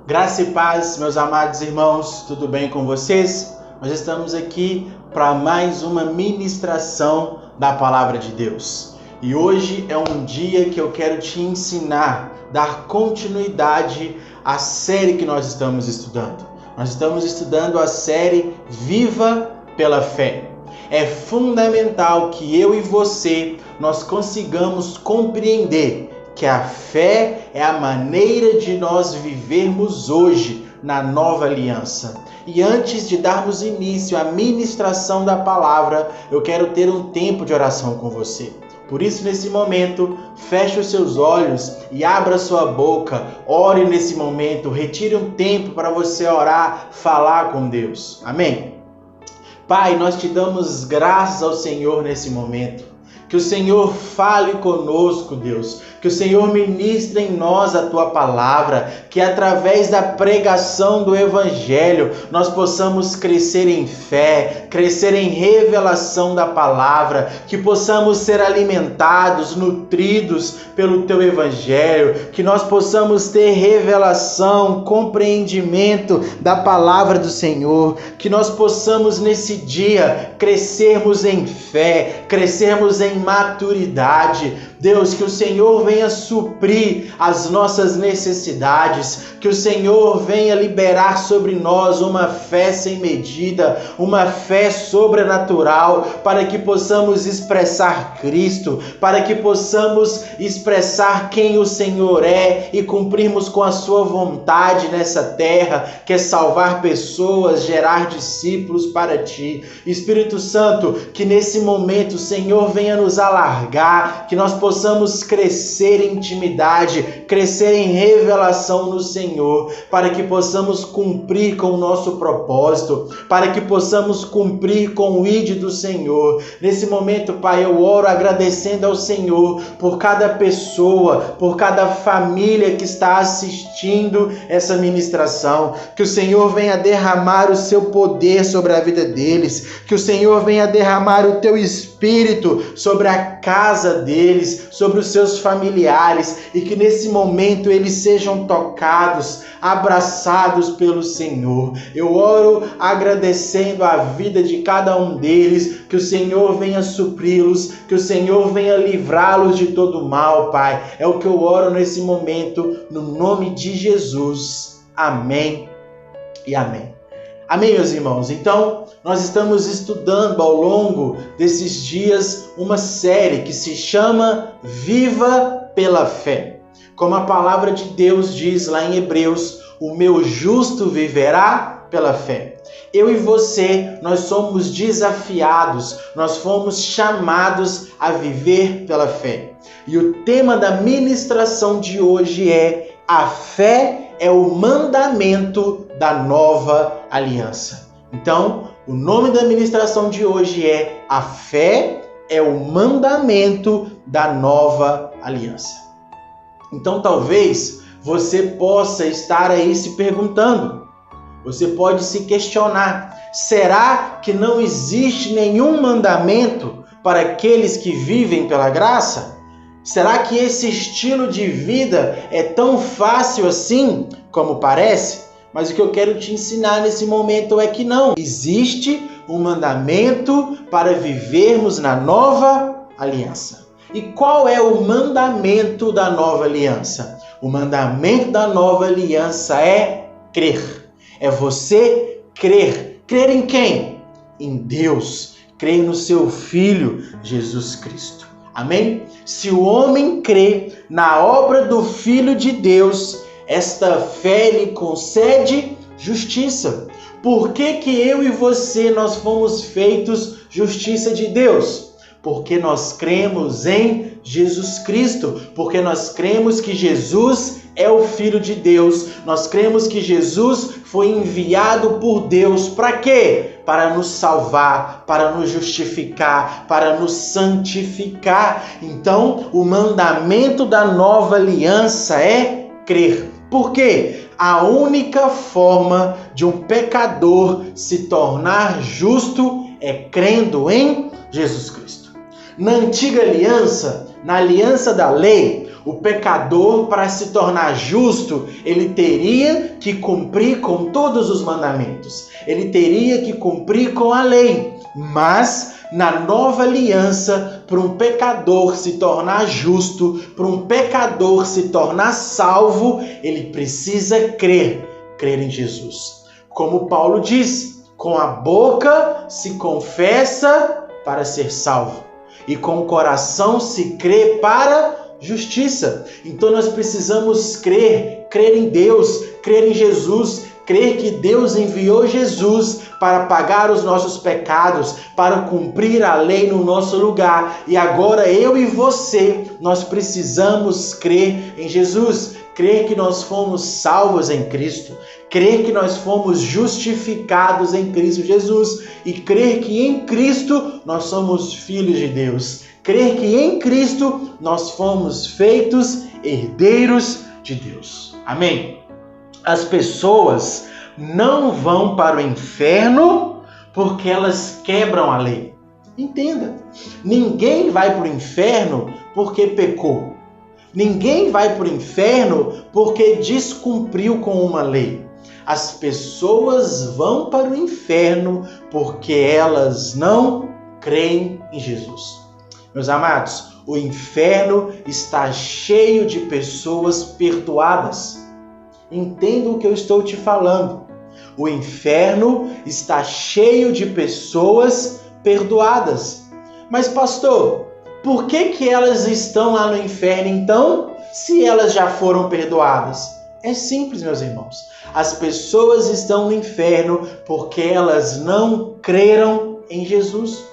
Graça e paz, meus amados irmãos, tudo bem com vocês? Nós estamos aqui para mais uma ministração da Palavra de Deus. E hoje é um dia que eu quero te ensinar, dar continuidade à série que nós estamos estudando. Nós estamos estudando a série Viva pela Fé. É fundamental que eu e você, nós consigamos compreender que a fé é a maneira de nós vivermos hoje na nova aliança. E antes de darmos início à ministração da palavra, eu quero ter um tempo de oração com você. Por isso, nesse momento, feche os seus olhos e abra sua boca. Ore nesse momento, retire um tempo para você orar, falar com Deus. Amém? Pai, nós te damos graças ao Senhor nesse momento. Que o Senhor fale conosco, Deus. Que o Senhor ministre em nós a Tua palavra. Que através da pregação do Evangelho nós possamos crescer em fé, crescer em revelação da palavra. Que possamos ser alimentados, nutridos pelo Teu Evangelho. Que nós possamos ter revelação, compreendimento da palavra do Senhor. Que nós possamos nesse dia crescermos em fé, crescermos em maturidade. Deus, que o Senhor venha suprir as nossas necessidades, que o Senhor venha liberar sobre nós uma fé sem medida, uma fé sobrenatural, para que possamos expressar Cristo, para que possamos expressar quem o Senhor é e cumprirmos com a sua vontade nessa terra, que é salvar pessoas, gerar discípulos para Ti. Espírito Santo, que nesse momento o Senhor venha nos alargar, que nós possamos crescer em intimidade, crescer em revelação no Senhor, para que possamos cumprir com o nosso propósito, para que possamos cumprir com o ID do Senhor. Nesse momento, Pai, eu oro agradecendo ao Senhor por cada pessoa, por cada família que está assistindo essa ministração. Que o Senhor venha derramar o seu poder sobre a vida deles, que o Senhor venha derramar o teu Espírito sobre a casa deles, sobre os seus familiares, e que nesse momento eles sejam tocados, abraçados pelo Senhor. Eu oro agradecendo a vida de cada um deles, que o Senhor venha supri-los, que o Senhor venha livrá-los de todo mal, Pai. É o que eu oro nesse momento, no nome de Jesus. Amém e amém. Amém, meus irmãos? Então, nós estamos estudando ao longo desses dias uma série que se chama Viva pela Fé. Como a palavra de Deus diz lá em Hebreus, o meu justo viverá pela fé. Eu e você, nós somos desafiados, nós fomos chamados a viver pela fé. E o tema da ministração de hoje é: a fé é o mandamento da nova aliança. Então, o nome da ministração de hoje é: a fé é o mandamento da nova aliança. Então, talvez você possa estar aí se perguntando, você pode se questionar: será que não existe nenhum mandamento para aqueles que vivem pela graça? Será que esse estilo de vida é tão fácil assim como parece? Mas o que eu quero te ensinar nesse momento é que não. Existe um mandamento para vivermos na nova aliança. E qual é o mandamento da nova aliança? O mandamento da nova aliança é crer. É você crer. Crer em quem? Em Deus. Crer no seu Filho, Jesus Cristo. Amém? Se o homem crê na obra do Filho de Deus, esta fé lhe concede justiça. Por que eu e você nós fomos feitos justiça de Deus? Porque nós cremos em Jesus Cristo, porque nós cremos que Jesus é o Filho de Deus, nós cremos que Jesus foi enviado por Deus para quê? Para nos salvar, para nos justificar, para nos santificar. Então, o mandamento da nova aliança é crer. Por quê? A única forma de um pecador se tornar justo é crendo em Jesus Cristo. Na antiga aliança, na aliança da lei, O pecador, para se tornar justo, ele teria que cumprir com todos os mandamentos. Ele teria que cumprir com a lei. Mas, na nova aliança, para um pecador se tornar justo, para um pecador se tornar salvo, ele precisa crer em Jesus. Como Paulo diz, com a boca se confessa para ser salvo, e com o coração se crê para justiça. Então nós precisamos crer em Deus, crer em Jesus, crer que Deus enviou Jesus para pagar os nossos pecados, para cumprir a lei no nosso lugar. E agora eu e você, nós precisamos crer em Jesus, crer que nós fomos salvos em Cristo, crer que nós fomos justificados em Cristo Jesus e crer que em Cristo nós somos filhos de Deus, crer que em Cristo nós fomos feitos herdeiros de Deus. Amém? As pessoas não vão para o inferno porque elas quebram a lei. Entenda, ninguém vai para o inferno porque pecou. Ninguém vai para o inferno porque descumpriu com uma lei. As pessoas vão para o inferno porque elas não creem em Jesus. Meus amados, o inferno está cheio de pessoas perdoadas. Entenda o que eu estou te falando. O inferno está cheio de pessoas perdoadas. Mas, pastor, por que elas estão lá no inferno, então, se elas já foram perdoadas? É simples, meus irmãos. As pessoas estão no inferno porque elas não creram em Jesus.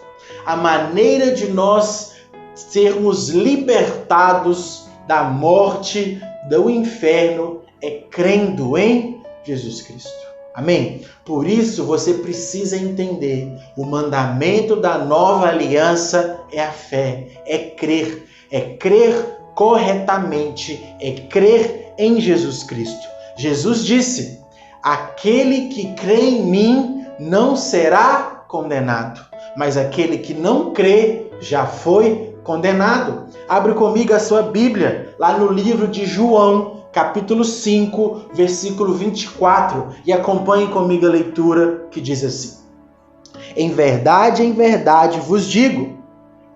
A maneira de nós sermos libertados da morte, do inferno, é crendo em Jesus Cristo. Amém? Por isso você precisa entender, o mandamento da nova aliança é a fé, é crer corretamente, é crer em Jesus Cristo. Jesus disse, aquele que crê em mim não será condenado, mas aquele que não crê já foi condenado. Abre comigo a sua Bíblia, lá no livro de João, capítulo 5, versículo 24, e acompanhe comigo a leitura que diz assim: em verdade vos digo,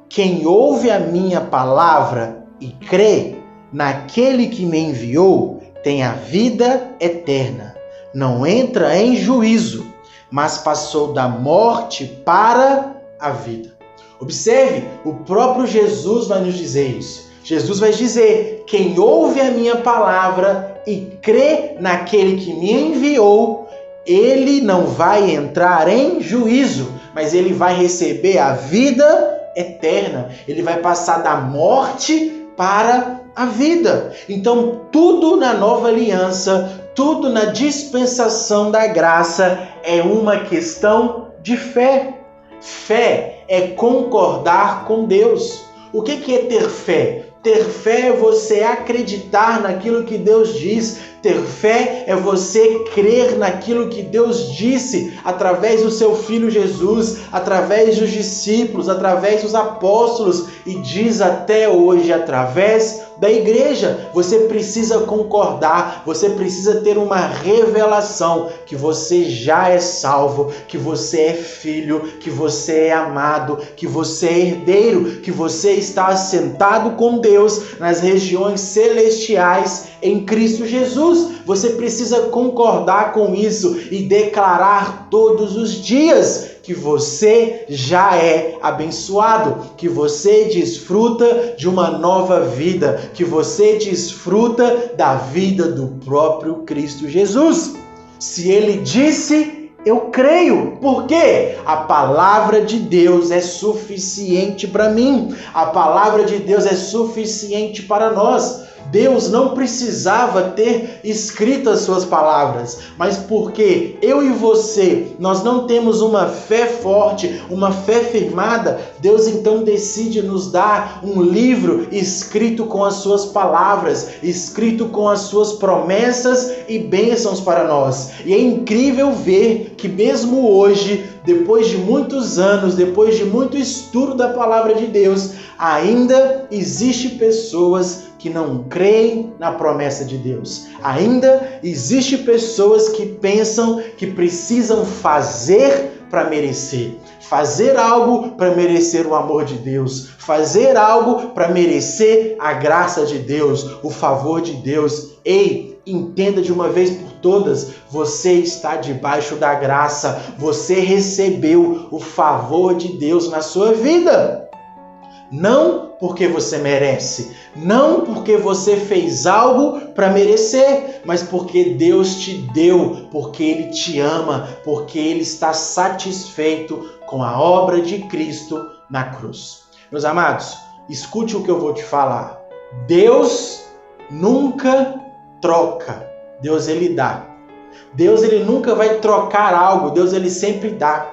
quem ouve a minha palavra e crê naquele que me enviou, tem a vida eterna. Não entra em juízo, mas passou da morte para a vida. Observe, o próprio Jesus vai nos dizer isso. Jesus vai dizer, quem ouve a minha palavra e crê naquele que me enviou, ele não vai entrar em juízo, mas ele vai receber a vida eterna. Ele vai passar da morte para a vida. Então, tudo na nova aliança, tudo na dispensação da graça é uma questão de fé. Fé é concordar com Deus. O que é ter fé? Ter fé é você acreditar naquilo que Deus diz. Ter fé é você crer naquilo que Deus disse através do seu Filho Jesus, através dos discípulos, através dos apóstolos e diz até hoje através da igreja. Você precisa concordar, você precisa ter uma revelação que você já é salvo, que você é filho, que você é amado, que você é herdeiro, que você está assentado com Deus nas regiões celestiais em Cristo Jesus. Você precisa concordar com isso e declarar todos os dias que você já é abençoado, que você desfruta de uma nova vida, que você desfruta da vida do próprio Cristo Jesus. Se ele disse, eu creio. Por quê? A palavra de Deus é suficiente para mim. A palavra de Deus é suficiente para nós. Deus não precisava ter escrito as suas palavras, mas porque eu e você, nós não temos uma fé forte, uma fé firmada, Deus então decide nos dar um livro escrito com as suas palavras, escrito com as suas promessas e bênçãos para nós. E é incrível ver que mesmo hoje, depois de muitos anos, depois de muito estudo da palavra de Deus, ainda existe pessoas que não creem na promessa de Deus. Ainda existem pessoas que pensam que precisam fazer para merecer. Fazer algo para merecer o amor de Deus. Fazer algo para merecer a graça de Deus, o favor de Deus. Ei, entenda de uma vez por todas, você está debaixo da graça. Você recebeu o favor de Deus na sua vida. Não porque você merece, não porque você fez algo para merecer, mas porque Deus te deu, porque Ele te ama, porque Ele está satisfeito com a obra de Cristo na cruz. Meus amados, escute o que eu vou te falar. Deus nunca troca, Deus Ele dá. Deus Ele nunca vai trocar algo, Deus Ele sempre dá.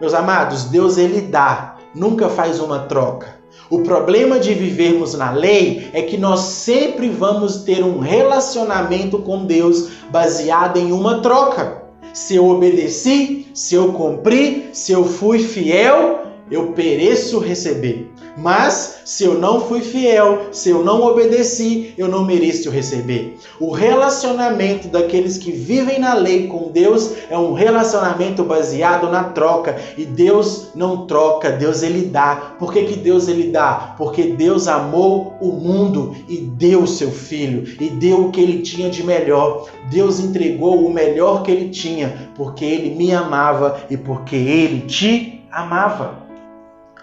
Meus amados, Deus Ele dá, nunca faz uma troca. O problema de vivermos na lei é que nós sempre vamos ter um relacionamento com Deus baseado em uma troca. Se eu obedeci, se eu cumpri, se eu fui fiel, eu mereço receber. Mas se eu não fui fiel, se eu não obedeci, eu não mereço receber. O relacionamento daqueles que vivem na lei com Deus é um relacionamento baseado na troca. E Deus não troca, Deus Ele dá. Por que Deus Ele dá? Porque Deus amou o mundo e deu o seu Filho. E deu o que Ele tinha de melhor. Deus entregou o melhor que Ele tinha, porque Ele me amava e porque Ele te amava.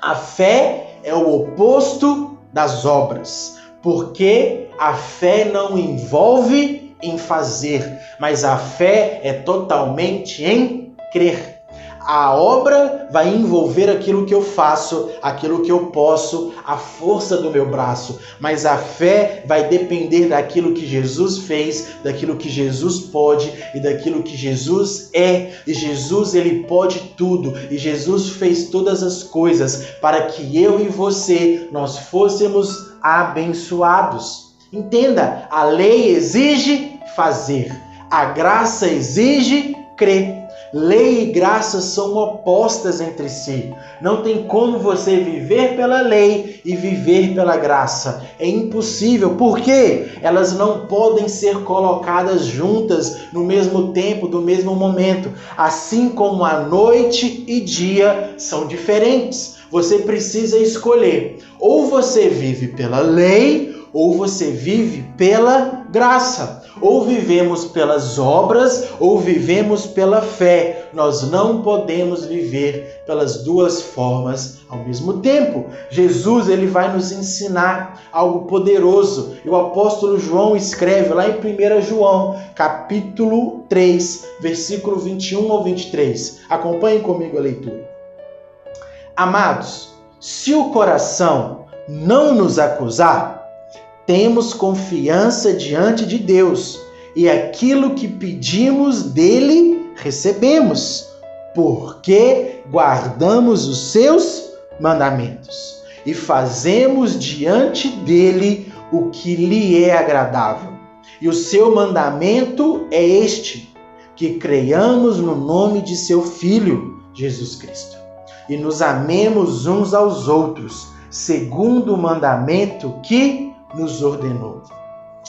A fé é o oposto das obras, porque a fé não envolve em fazer, mas a fé é totalmente em crer. A obra vai envolver aquilo que eu faço, aquilo que eu posso, a força do meu braço. Mas a fé vai depender daquilo que Jesus fez, daquilo que Jesus pode e daquilo que Jesus é. E Jesus, Ele pode tudo. E Jesus fez todas as coisas para que eu e você, nós fôssemos abençoados. Entenda, a lei exige fazer. A graça exige crer. Lei e graça são opostas entre si. Não tem como você viver pela lei e viver pela graça. É impossível. Por quê? Elas não podem ser colocadas juntas no mesmo tempo, no mesmo momento. Assim como a noite e dia são diferentes. Você precisa escolher. Ou você vive pela lei, ou você vive pela graça. Ou vivemos pelas obras, ou vivemos pela fé. Nós não podemos viver pelas duas formas ao mesmo tempo. Jesus, ele vai nos ensinar algo poderoso. E o apóstolo João escreve lá em 1 João, capítulo 3, versículo 21 ao 23. Acompanhem comigo a leitura. Amados, se o coração não nos acusar, temos confiança diante de Deus, e aquilo que pedimos dele recebemos, porque guardamos os seus mandamentos e fazemos diante dele o que lhe é agradável. E o seu mandamento é este, que creiamos no nome de seu Filho, Jesus Cristo, e nos amemos uns aos outros, segundo o mandamento que nos ordenou.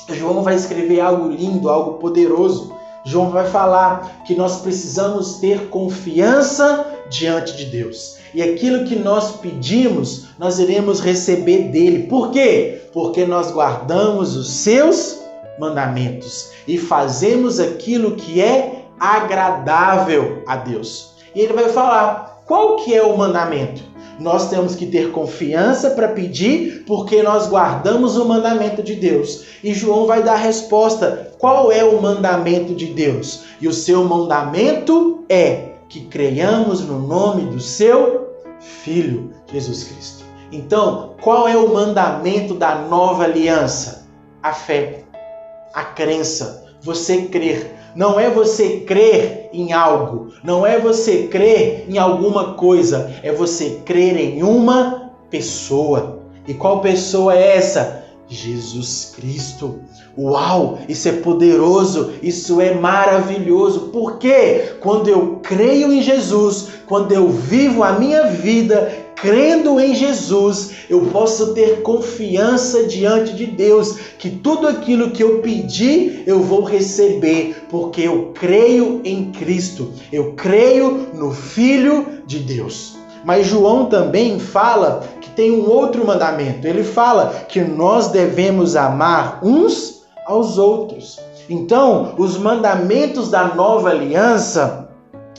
João vai escrever algo lindo, algo poderoso. João vai falar que nós precisamos ter confiança diante de Deus. E aquilo que nós pedimos, nós iremos receber dele. Por quê? Porque nós guardamos os seus mandamentos e fazemos aquilo que é agradável a Deus. E ele vai falar, qual que é o mandamento? Nós temos que ter confiança para pedir, porque nós guardamos o mandamento de Deus. E João vai dar a resposta. Qual é o mandamento de Deus? E o seu mandamento é que creiamos no nome do seu Filho, Jesus Cristo. Então, qual é o mandamento da nova aliança? A fé, a crença, você crer. Não é você crer em algo, não é você crer em alguma coisa, é você crer em uma pessoa. E qual pessoa é essa? Jesus Cristo. Uau, isso é poderoso, isso é maravilhoso. Por quê? Quando eu creio em Jesus, quando eu vivo a minha vida crendo em Jesus, eu posso ter confiança diante de Deus, que tudo aquilo que eu pedir, eu vou receber, porque eu creio em Cristo, eu creio no Filho de Deus. Mas João também fala que tem um outro mandamento. Ele fala que nós devemos amar uns aos outros. Então, os mandamentos da nova aliança,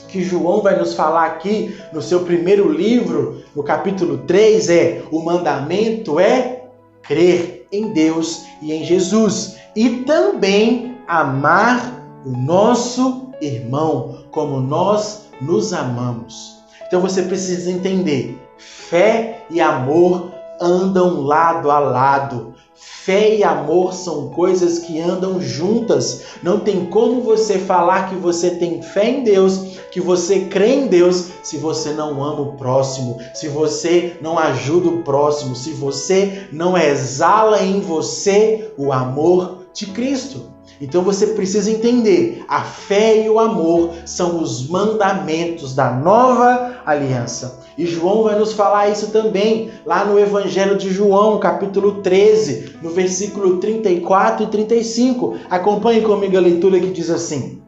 que João vai nos falar aqui no seu primeiro livro, no capítulo 3, o mandamento é crer em Deus e em Jesus. E também amar o nosso irmão, como nós nos amamos. Então você precisa entender, fé e amor andam lado a lado. Fé e amor são coisas que andam juntas. Não tem como você falar que você tem fé em Deus, que você crê em Deus, se você não ama o próximo, se você não ajuda o próximo, se você não exala em você o amor de Cristo. Então você precisa entender, a fé e o amor são os mandamentos da nova aliança. E João vai nos falar isso também, lá no Evangelho de João, capítulo 13, no versículo 34 e 35. Acompanhe comigo a leitura que diz assim: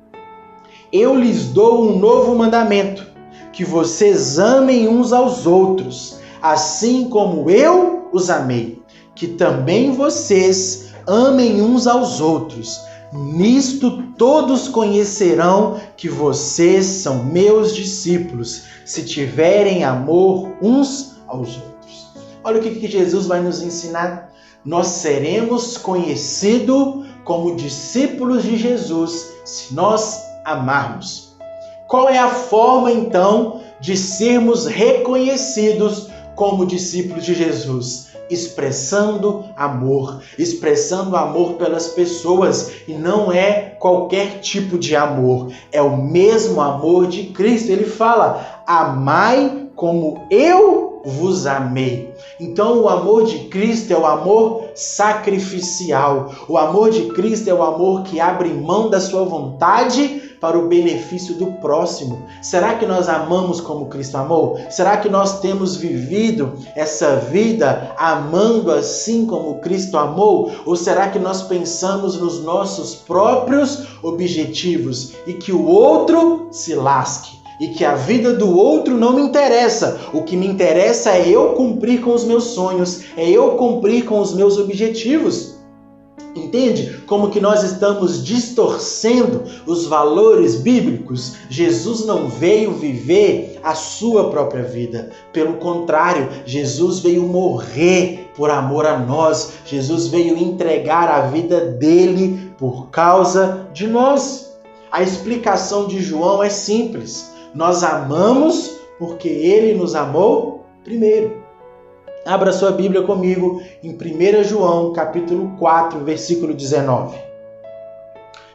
Eu lhes dou um novo mandamento, que vocês amem uns aos outros, assim como eu os amei, que também vocês amem uns aos outros. Nisto todos conhecerão que vocês são meus discípulos, se tiverem amor uns aos outros. Olha o que Jesus vai nos ensinar. Nós seremos conhecidos como discípulos de Jesus se nós amarmos. Qual é a forma, então, de sermos reconhecidos como discípulos de Jesus? Expressando amor pelas pessoas, e não é qualquer tipo de amor, é o mesmo amor de Cristo. Ele fala: amai como eu vos amei. Então o amor de Cristo é o amor sacrificial, o amor de Cristo é o amor que abre mão da sua vontade para o benefício do próximo. Será que nós amamos como Cristo amou? Será que nós temos vivido essa vida amando assim como Cristo amou? Ou será que nós pensamos nos nossos próprios objetivos e que o outro se lasque? E que a vida do outro não me interessa. O que me interessa é eu cumprir com os meus sonhos, é eu cumprir com os meus objetivos. Entende como que nós estamos distorcendo os valores bíblicos? Jesus não veio viver a sua própria vida. Pelo contrário, Jesus veio morrer por amor a nós. Jesus veio entregar a vida dele por causa de nós. A explicação de João é simples. Nós amamos porque ele nos amou primeiro. Abra sua Bíblia comigo em 1 João, capítulo 4, versículo 19.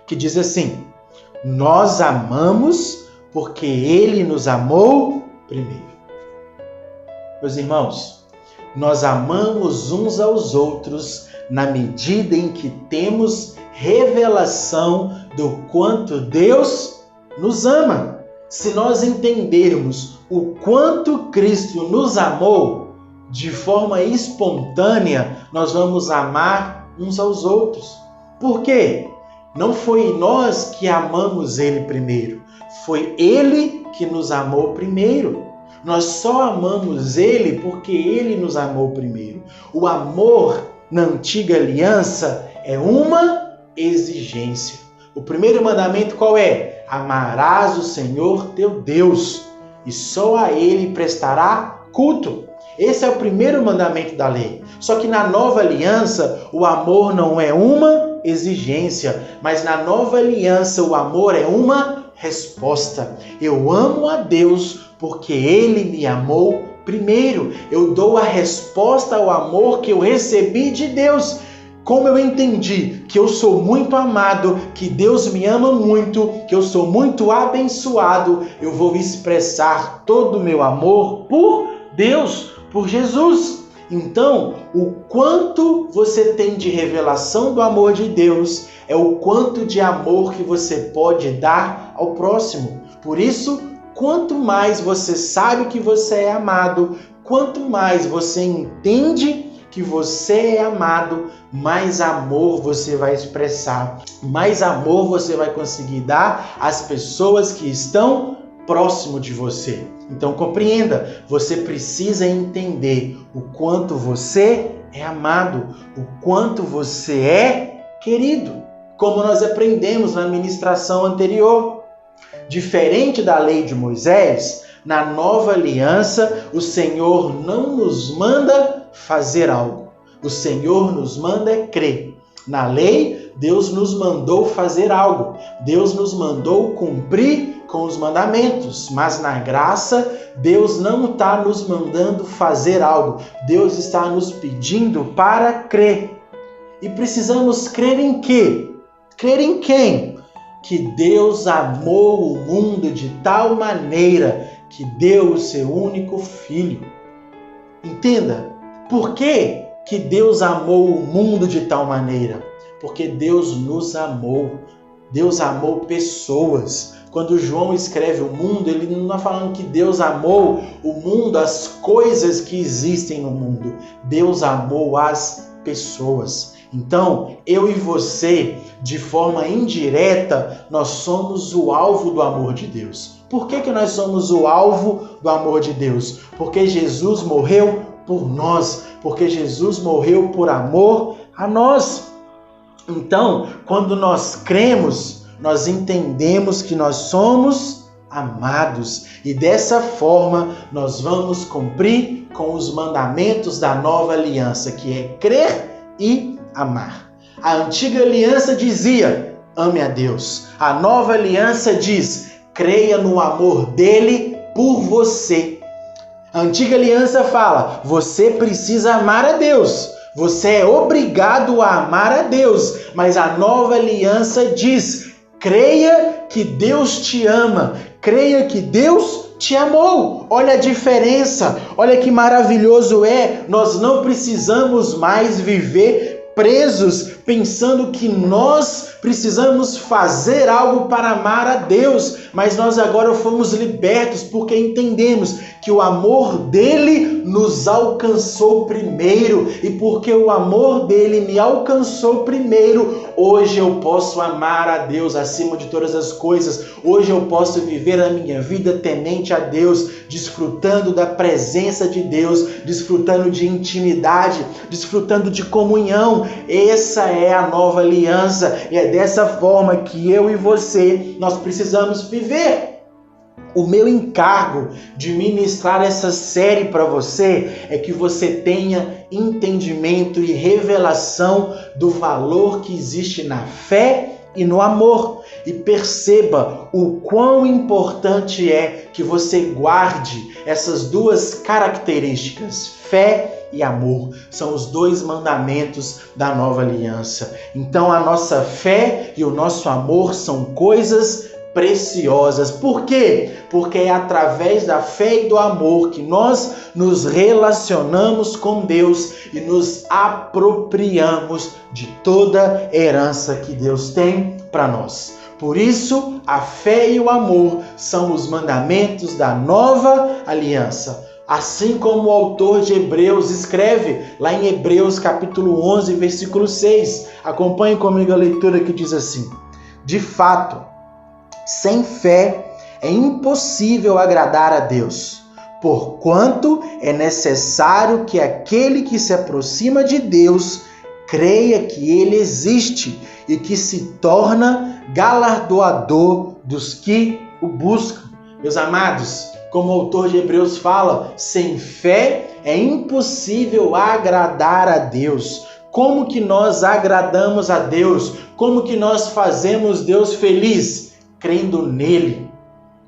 Que diz assim: Nós amamos porque ele nos amou primeiro. Meus irmãos, nós amamos uns aos outros na medida em que temos revelação do quanto Deus nos ama. Se nós entendermos o quanto Cristo nos amou, de forma espontânea, nós vamos amar uns aos outros. Por quê? Não foi nós que amamos ele primeiro, foi ele que nos amou primeiro. Nós só amamos ele porque ele nos amou primeiro. O amor na antiga aliança é uma exigência. O primeiro mandamento qual é? Amarás o Senhor teu Deus e só a ele prestará culto. Esse é o primeiro mandamento da lei. Só que na nova aliança, o amor não é uma exigência, mas na nova aliança o amor é uma resposta. Eu amo a Deus porque ele me amou primeiro. Eu dou a resposta ao amor que eu recebi de Deus. Como eu entendi que eu sou muito amado, que Deus me ama muito, que eu sou muito abençoado, eu vou expressar todo o meu amor por Deus, por Jesus. Então, o quanto você tem de revelação do amor de Deus é o quanto de amor que você pode dar ao próximo. Por isso, quanto mais você sabe que você é amado, quanto mais você entende que você é amado, mais amor você vai expressar, mais amor você vai conseguir dar às pessoas que estão próximo de você. Então compreenda, você precisa entender o quanto você é amado, o quanto você é querido, como nós aprendemos na ministração anterior. Diferente da lei de Moisés, na nova aliança, o Senhor não nos manda fazer algo. O Senhor nos manda crer. Na lei, Deus nos mandou fazer algo. Deus nos mandou cumprir com os mandamentos. Mas na graça, Deus não está nos mandando fazer algo. Deus está nos pedindo para crer. E precisamos crer em quê? Crer em quem? Que Deus amou o mundo de tal maneira que deu o seu único filho. Entenda, por que Deus amou o mundo de tal maneira? Porque Deus nos amou. Deus amou pessoas. Quando João escreve o mundo, ele não está falando que Deus amou o mundo, as coisas que existem no mundo. Deus amou as pessoas. Então, eu e você, de forma indireta, nós somos o alvo do amor de Deus. Por que nós somos o alvo do amor de Deus? Porque Jesus morreu por nós, porque Jesus morreu por amor a nós. Então, quando nós cremos, nós entendemos que nós somos amados e dessa forma nós vamos cumprir com os mandamentos da nova aliança, que é crer e amar. A antiga aliança dizia: ame a Deus. A nova aliança diz: creia no amor dele por você. A antiga aliança fala: você precisa amar a Deus. Você é obrigado a amar a Deus. Mas a nova aliança diz: creia que Deus te ama. Creia que Deus te amou. Olha a diferença. Olha que maravilhoso é. Nós não precisamos mais viver presos pensando que nós precisamos fazer algo para amar a Deus, mas nós agora fomos libertos porque entendemos que o amor dele nos alcançou primeiro, e porque o amor dele me alcançou primeiro, hoje eu posso amar a Deus acima de todas as coisas. Hoje eu posso viver a minha vida temente a Deus, desfrutando da presença de Deus, desfrutando de intimidade, desfrutando de comunhão. Essa é a nova aliança, e é dessa forma que eu e você, nós precisamos viver. O meu encargo de ministrar essa série para você é que você tenha entendimento e revelação do valor que existe na fé e no amor. E perceba o quão importante é que você guarde essas duas características, fé e amor. São os dois mandamentos da nova aliança. Então a nossa fé e o nosso amor são coisas preciosas. Por quê? Porque é através da fé e do amor que nós nos relacionamos com Deus e nos apropriamos de toda herança que Deus tem para nós. Por isso, a fé e o amor são os mandamentos da nova aliança. Assim como o autor de Hebreus escreve lá em Hebreus capítulo 11, versículo 6. Acompanhe comigo a leitura que diz assim: de fato, sem fé é impossível agradar a Deus, porquanto é necessário que aquele que se aproxima de Deus creia que Ele existe e que se torna galardoador dos que o buscam. Meus amados, como o autor de Hebreus fala, sem fé é impossível agradar a Deus. Como que nós agradamos a Deus? Como que nós fazemos Deus feliz? Crendo nele,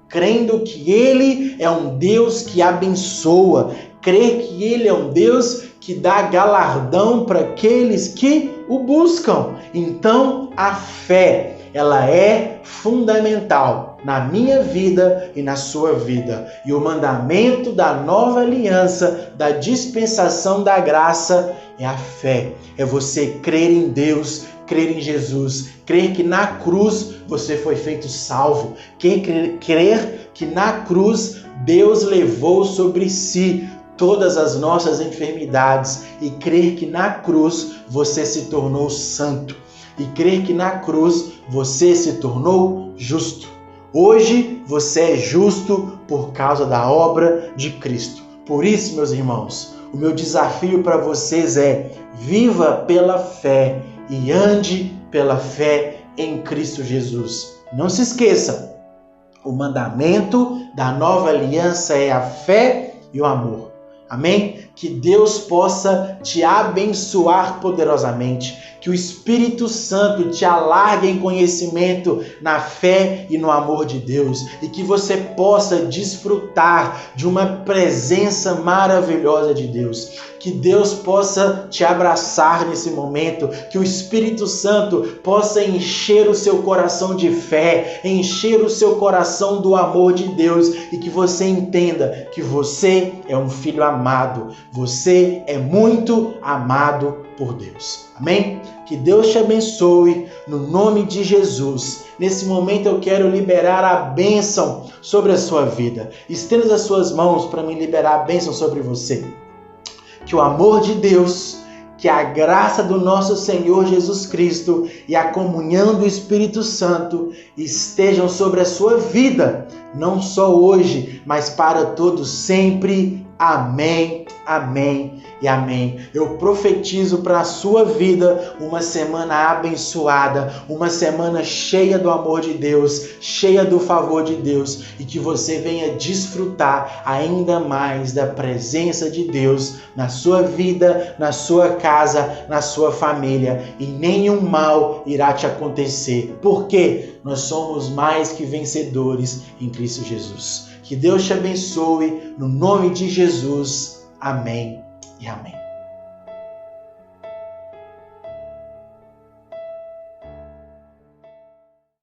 crendo que Ele é um Deus que abençoa, crer que Ele é um Deus que dá galardão para aqueles que o buscam. Então, a fé, ela é fundamental na minha vida e na sua vida. E o mandamento da nova aliança, da dispensação da graça, é a fé. É você crer em Deus, crer em Jesus, crer que na cruz você foi feito salvo, crer que na cruz Deus levou sobre si todas as nossas enfermidades e crer que na cruz você se tornou santo e crer que na cruz você se tornou justo. Hoje você é justo por causa da obra de Cristo. Por isso, meus irmãos, o meu desafio para vocês é: viva pela fé e ande pela fé em Cristo Jesus. Não se esqueça, o mandamento da nova aliança é a fé e o amor. Amém? Que Deus possa te abençoar poderosamente. Que o Espírito Santo te alargue em conhecimento na fé e no amor de Deus. E que você possa desfrutar de uma presença maravilhosa de Deus. Que Deus possa te abraçar nesse momento. Que o Espírito Santo possa encher o seu coração de fé, encher o seu coração do amor de Deus. E que você entenda que você é um filho amado. Você é muito amado por Deus. Amém? Que Deus te abençoe no nome de Jesus. Nesse momento eu quero liberar a bênção sobre a sua vida. Estenda as suas mãos para me liberar a bênção sobre você. Que o amor de Deus, que a graça do nosso Senhor Jesus Cristo e a comunhão do Espírito Santo estejam sobre a sua vida, não só hoje, mas para todos sempre. Amém, amém e amém. Eu profetizo para a sua vida uma semana abençoada, uma semana cheia do amor de Deus, cheia do favor de Deus, e que você venha desfrutar ainda mais da presença de Deus na sua vida, na sua casa, na sua família, e nenhum mal irá te acontecer, porque nós somos mais que vencedores em Cristo Jesus. Que Deus te abençoe, no nome de Jesus. Amém e amém.